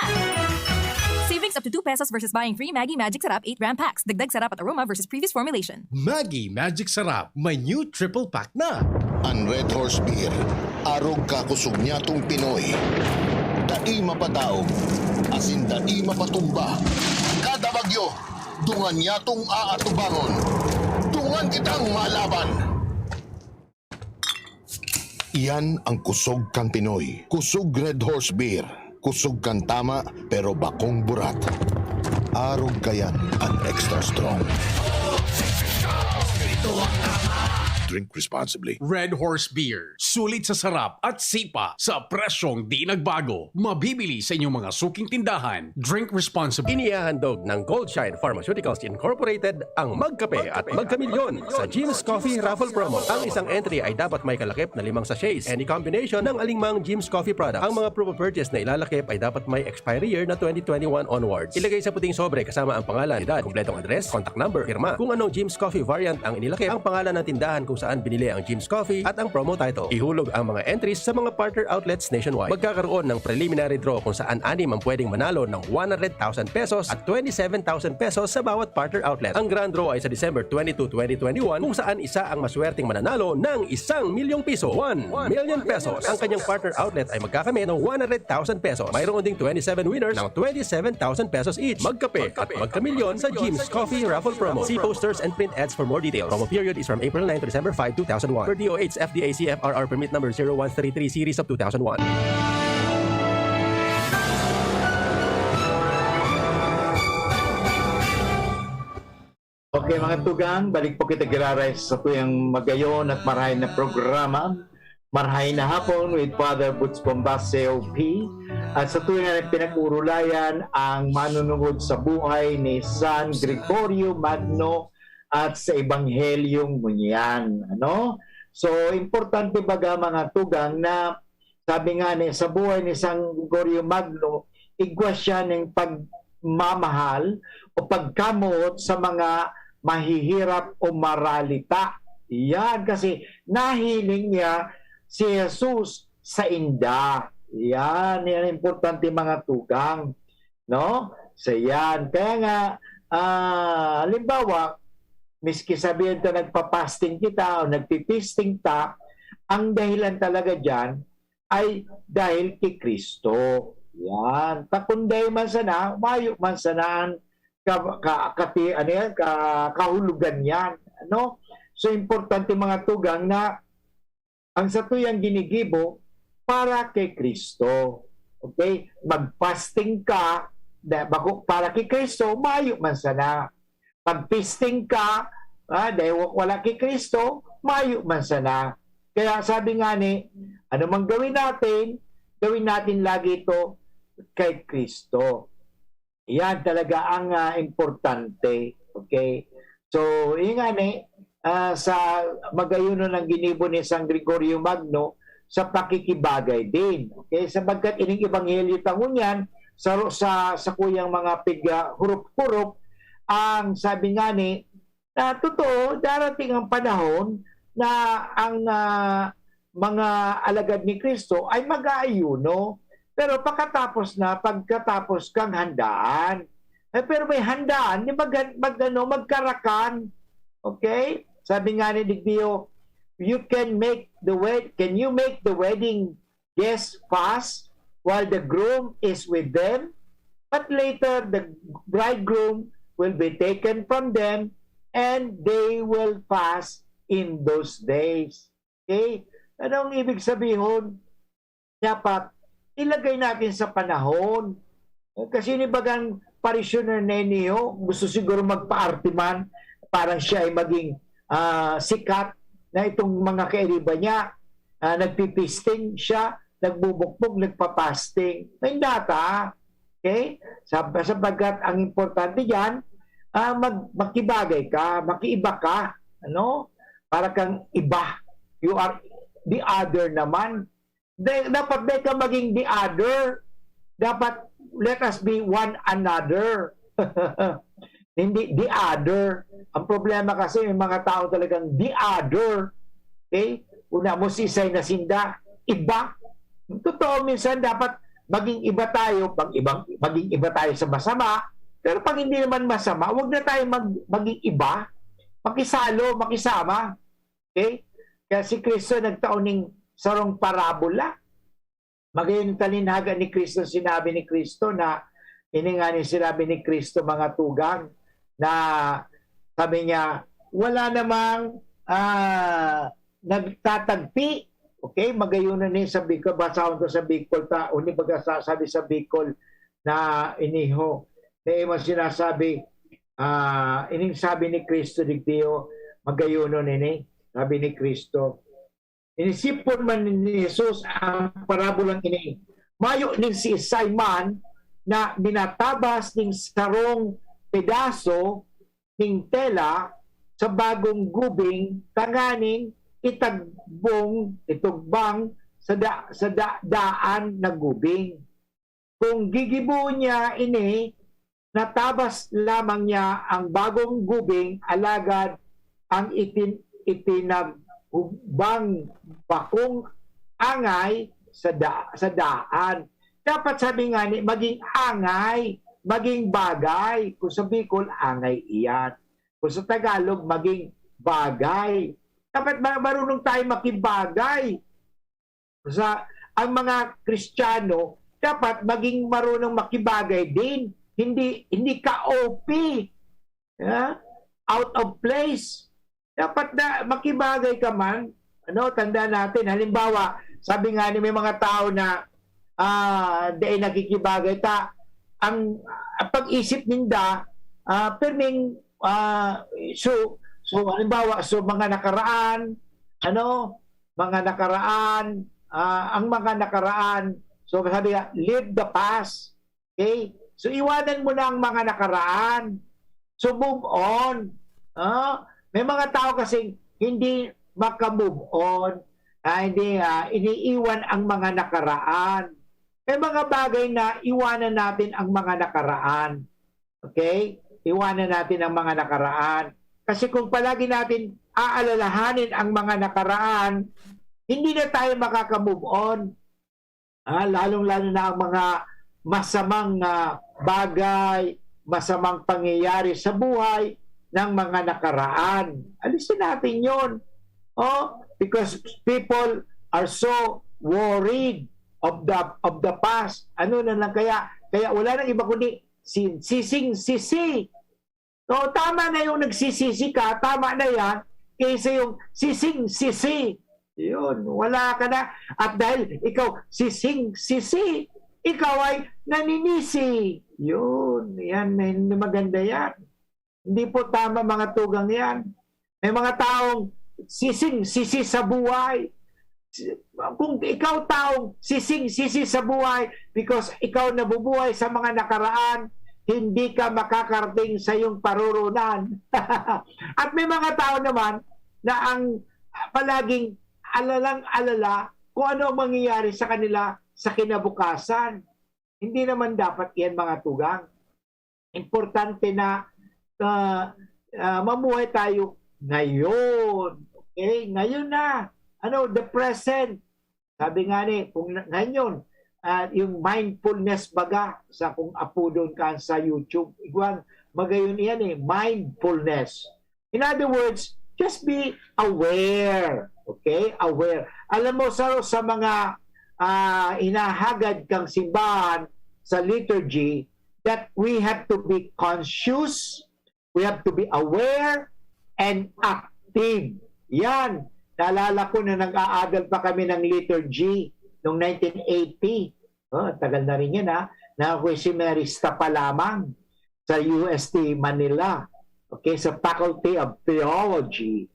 Savings up to 2 pesos versus buying 3 Maggie Magic Sarap 8-gram packs. Dagdag sarap at aroma versus previous formulation. Maggie Magic Sarap, may new triple pack na. Ang Red Horse Beer, arog kakusog niya tong Pinoy. Dai mapadaog, asin dai mapatumba. Kada bagyo, dungan niya tong aatubangon. Dungan kitang malaban. Iyan ang kusog kang Pinoy. Kusog Red Horse Beer. Kusog kang tama pero bakong burat. Arog kayan ang extra strong. Ito ang tama. Drink responsibly. Red Horse Beer. Sulit sa sarap at sipa sa presyong di nagbago. Mabibili sa inyong mga suking tindahan. Drink responsibly. Inihahandog ng Goldshine Pharmaceuticals Incorporated ang Magkape at Magkamilyon sa Jim's Coffee Raffle Promo. Ang isang entry ay dapat may kalakip na 5 sachets. Any combination ng alingmang Jim's Coffee products. Ang mga proof of purchase na ilalakip ay dapat may expiry year na 2021 onwards. Ilagay sa puting sobre kasama ang pangalan, edad, kumpletong address, contact number, firma. Kung anong Jim's Coffee variant ang inilakip, ang pangalan ng tindahan kung saan binili ang Jim's Coffee at ang promo title. Ihulog ang mga entries sa mga partner outlets nationwide. Magkakaroon ng preliminary draw kung saan 6 ang pwedeng manalo ng 100,000 pesos at 27,000 pesos sa bawat partner outlet. Ang grand draw ay sa December 22, 2021 kung saan isa ang maswerteng mananalo ng 1 milyong piso. 1 million pesos. Ang kanyang partner outlet ay magkakamit ng 100,000 pesos. Mayroon ding 27 winners ng 27,000 pesos each. Magkape at magkamilyon sa Jim's Coffee Raffle Promo. See posters and print ads for more details. Promo period is from April 9 to December 5, 2001. Per DOH FDA CFRR permit number 0133 series of 2001. Okay mga tugang, balik po kita gilaray sa tuyang magayon at marahay na programa. Marahay na hapon with Father Butch Bombase OP. At sa tuyang pinag-urulayan ang manunungod sa buhay ni San Gregorio Magno at sa Ebanghelyong Munyan. Ano? So, importante baga mga tugang na sabi nga ni sa buhay ni San Gregorio Magno, igwas siya ng pagmamahal o pagkamot sa mga mahihirap o maralita. Yan, kasi nahiling niya si Jesus sa inda. Yan importante mga tugang. No? So yan. Kaya nga, halimbawa, miski sabihin ito nagpa-fasting kita o nagpipisting ta, ang dahilan talaga dyan ay dahil kay Kristo. Yan. Takunday man sana, mayo man sanaan kahulugan yan. Ano? So, importante mga tugang na ang sa tuyang ginigibo para kay Kristo. Okay? Mag-fasting ka para kay Kristo, mayo man sana. Pag-fasting ka, dahil wala kay Kristo, mayo man sana. Kaya sabi nga ni, ano mang gawin natin lagi ito kay Kristo. Yan talaga ang importante. Okay? So, yun nga sa magayuno ng ginibo ni San Gregorio Magno, sa pakikibagay din. Okay? Sabagkat ining ebanghelyo tangunyan, sa kuyang mga hurup-hurup, ang sabi nga ni, na totoo, darating ang panahon na ang mga alagad ni Kristo ay mag-aayuno. Pero pagkatapos kang handaan. Pero may handaan, magkarakan. Okay? Sabi nga ni Digdio, can you make the wedding guests fast while the groom is with them? But later, the bridegroom will be taken from them and they will fast in those days. Okay? Anong ibig sabihin? Dapat ilagay natin sa panahon. Kasi bagang parishioner na niyo, gusto siguro magpa-arte man, parang siya ay maging sikat na itong mga kairiba niya. Nagpipisting siya, nagbubukbog, nagpapasting. May data. Okay? Sapagkat ang importante diyan, makibagay ka, makiiba ka. Ano? Para kang iba. You are the other naman. Dapat di ka maging the other. Dapat let us be one another. Hindi the other. Ang problema kasi may mga tao talagang the other. Okay? Una mo si Isay na sinda, iba. Totoo, minsan dapat maging iba tayo, maging iba tayo sa masama. Pero pag hindi naman masama, huwag na tayo maging iba. Makisalo, makisama. Okay? Kaya si Kristo nagtaoning sarong parabola. Magayon talinhaga ni Kristo, sinabi ni Kristo na iningani sinabi ni Kristo mga tugang na sabi niya, wala namang nagtatagpi. Okay? Magayunan ni sa Bicol, basahon to sa Bicol, uni pagkasabi sa Bicol na iniho. Kaya sinasabi, ining sabi ni Kristo digdiyo, magayunan ini, sabi ni Kristo. Inisipon man ni Jesus ang parabolang ini. Mayo ning si Isay man na binatabas ning sarong pedaso ning tela sa bagong gubing tanganing itugbang sa daan na gubing. Kung gigibo niya ini, natabas lamang niya ang bagong gubing alagad ang itinagubang bakong angay sa daan. Dapat sabi nga ni, maging angay, maging bagay. Kung sa Bicol, angay iyan. Kung sa Tagalog, maging bagay. Dapat marunong tayo makibagay. Ang mga Kristiyano, dapat maging marunong makibagay din. Hindi ka OP. Out of place. Dapat na makibagay ka man. Tanda natin. Halimbawa, sabi nga ni may mga tao na dahil nakikibagay ta, ang pag-isip ninda, perming, so halimbawa, mga nakaraan, ang mga nakaraan, so sabi nga, live the past. Okay? So iwanan mo na ang mga nakaraan. So move on. May mga tao kasing hindi maka-move on. Iniiwan ang mga nakaraan. May mga bagay na iwanan natin ang mga nakaraan. Okay? Iwanan natin ang mga nakaraan. Kasi kung palagi natin aalalahanin ang mga nakaraan, hindi na tayo makaka-move on. Lalong-lalo na ang mga masamang bagay, masamang pangyayari sa buhay ng mga nakaraan. Alisin natin yun. Because people are so worried of the past. Ano na lang kaya wala nang iba kundi sising-sisi. So, tama na yung nagsisisi ka, tama na yan, kaysa yung sising-sisi. Yun, wala ka na. At dahil ikaw sising-sisi, ikaw ay naninisi. Yun, yan, hindi maganda yan. Hindi po tama mga tugang yan. May mga taong sising-sisi sa buhay. Kung ikaw taong sising-sisi sa buhay because ikaw nabubuhay sa mga nakaraan, hindi ka makakarating sa iyong parurunan. At may mga tao naman na ang palaging alalang-alala kung ano ang mangyayari sa kanila sa kinabukasan. Hindi naman dapat yan mga tugang. Importante na mamuhay tayo ngayon. Okay? Ngayon na. The present. Sabi nga ni, kung ngayon, yung mindfulness baga sa kung apo doon ka sa YouTube. Iguang magayon yan mindfulness. In other words, just be aware. Okay? Aware. Alam mo, sa mga inahagad kang simbahan sa liturgy, that we have to be conscious, we have to be aware, and active. Yan. Naalala ko na nag-aagal pa kami ng liturgy noong 1980. Tagal na rin yan na ako'y seminarista pa lamang sa UST Manila. Okay, sa Faculty of Theology.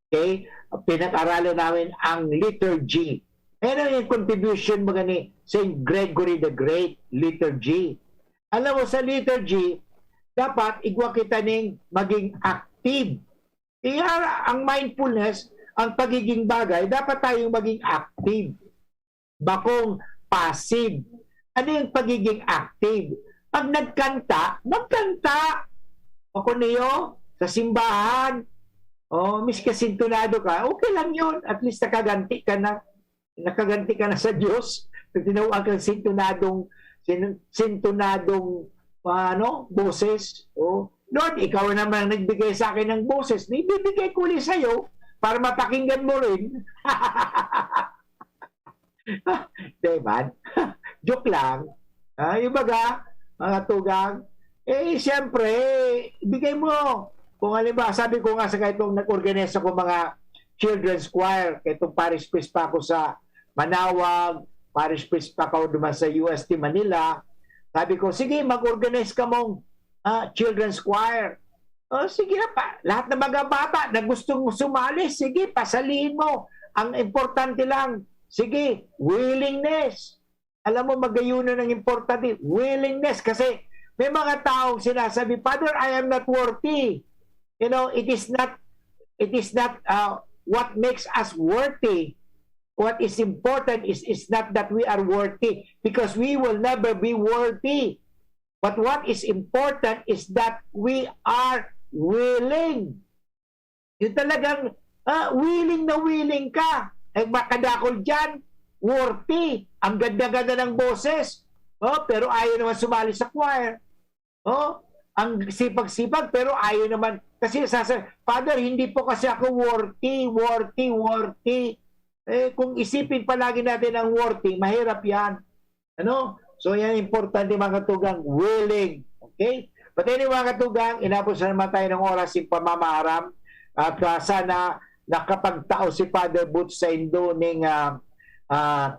Okay, pinag-aralan namin ang liturgy. Ano yung contribution mo gani St. Gregory the Great, liturgy. Alam mo, sa liturgy, dapat igwa kita ning maging active. Kaya ang mindfulness, ang pagiging bagay, dapat tayong maging active. Bakong passive. Ano yung pagiging active? Pag nagkanta, magkanta. Ako niyo, sa simbahan, miski sintonado ka, okay lang yun. At least nakaganti ka na sa Diyos. Tinawag kang sintonadong boses. Lord, ikaw naman nagbigay sa akin ng boses. Ibibigay ko ulit sa'yo para mapakinggan mo rin. Diba? Joke lang. Yung baga, mga tugang, siyempre, ibigay mo. Kung halimbawa, sabi ko nga sa itong nag-organize ako mga children's choir, itong parish priest pa ako sa Manawag, parish priest pa ako duman sa UST Manila, sabi ko, sige, mag-organize ka mong children's choir. Sige na pa, lahat ng mga bata na gustong sumali, sige, pasalihin mo. Ang importante lang, sige, willingness. Alam mo, magayunan ng importante, willingness. Kasi may mga taong sinasabi, Father, I am not worthy. You know, it is not what makes us worthy. What is important is not that we are worthy, because we will never be worthy. But what is important is that we are willing. Yung talagang willing na willing ka. Makadakol dyan, worthy. Ang ganda-ganda ng boses. Pero ayaw naman sumali sa choir. Ang sipag-sipag, pero ayaw naman. Kasi sasabi, Father, hindi po kasi ako worthy. Kung isipin palagi natin ang worthy, mahirap yan. So yan, importante mga katugang, willing. Okay? But anyway mga katugang, inapos na naman tayo ng oras yung pamamaharam. At sana nakapagtao si Father Butch sa indo ng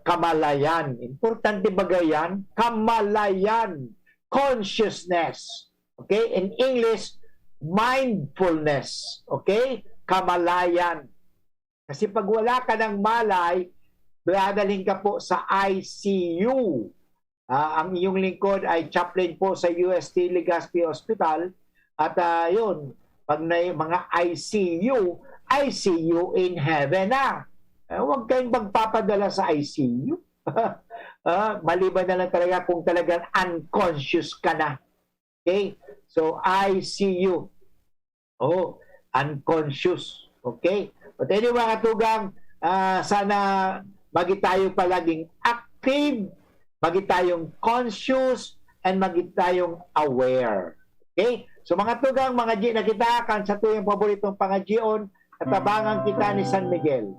kamalayan. Importante ba yan? Kamalayan. Consciousness. Okay? In English, mindfulness. Okay? Kamalayan. Kasi pag wala ka ng malay, dadalhin ka po sa ICU. Ang iyong lingkod ay chaplain po sa UST Legazpi Hospital. At yun, pag na mga ICU in heaven na. Huwag kayong magpapadala sa ICU. Maliban na lang talaga kung talagang unconscious ka na. Okay? So, ICU. Unconscious. Okay? But anyway, mga tugang, sana magi tayo palaging active, magi tayong conscious, and magi tayong aware. Okay? So mga tugang, mga G na kita, kan sa tuyong paboritong pangajion, at abangan kita ni San Miguel.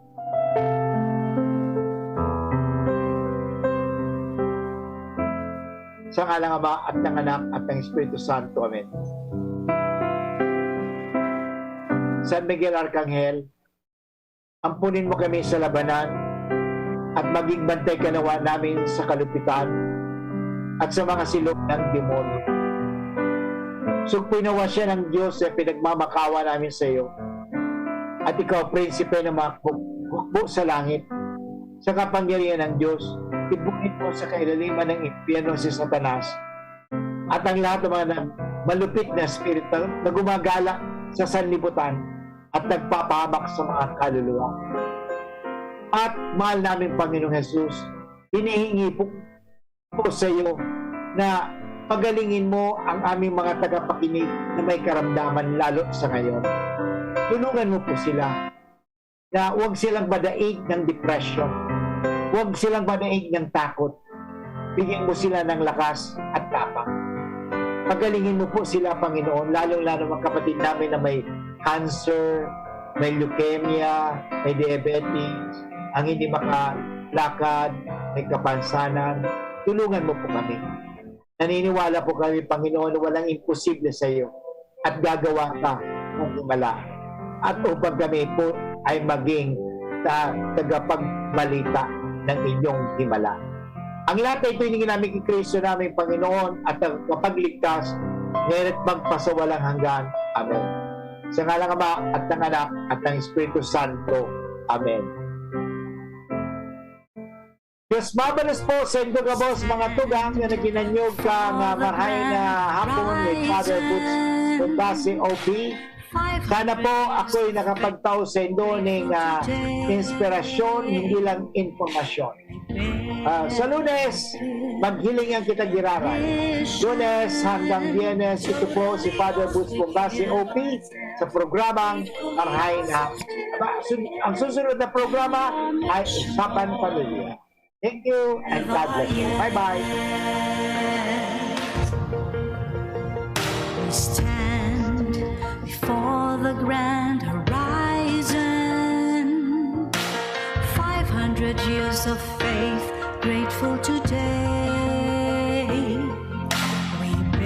Sa ngalang Ama at ng Anak at ng Espiritu Santo. Amen. San Miguel Arcangel, ampunin mo kami sa labanan at maging bantay ka nawa namin sa kalupitan at sa mga silog ng demonyo. Sugpoy nawa siya ng Diyos na pinagmamakawa namin sa iyo. At ikaw, prinsipe na makbukbo sa langit, sa kapangyarihan ng Diyos, ibukin mo sa kailaliman ng impyerno si Satanas at ang lahat ng mga malupit na spirito na gumagala sa sanlibutan at nagpapahamak sa mga kaluluwa. At mahal namin Panginoong Jesus, hinihingi po sa iyo na pagalingin mo ang aming mga tagapakinig na may karamdaman lalo sa ngayon. Tulungan mo po sila na huwag silang madaig ng depression, huwag silang madaig ng takot. Bigyan mo sila ng lakas at tapang. Pagalingin mo po sila, Panginoon, lalong-lalo mga kapatid namin na may cancer, may leukemia, may diabetes, ang hindi makalakad, may kapansanan. Tulungan mo po kami. Naniniwala po kami, Panginoon, na walang imposible sa iyo at gagawa ka ng himala. At upang kami po ay maging tagapagbalita ng inyong himala. Ang lahat ay pinigin namin kay Kristo namin Panginoon at ang mapagligtas ngayon at magpasawalang hanggan. Amen. Sa ngalang Ama at ng Anak at ng Espiritu Santo. Amen. Diyos mabalas po sa inyo kabos mga tugang na naginanyog ka nga marhay na hapon with Father Butch Bundasi OP. Sana po ako'y nakapagtao sa inyo ng inspirasyon, hindi lang informasyon. Sa Lunes, maghiling ang kita giraray. Lunes hanggang Biyernes, ito po si Father Butch Bundasi OP sa programang Marhay na. Ang susunod na programa ay Usapan Pamilya. Thank you and God bless you. Bye-bye. We stand before the grand horizon. 500 years of faith, grateful today.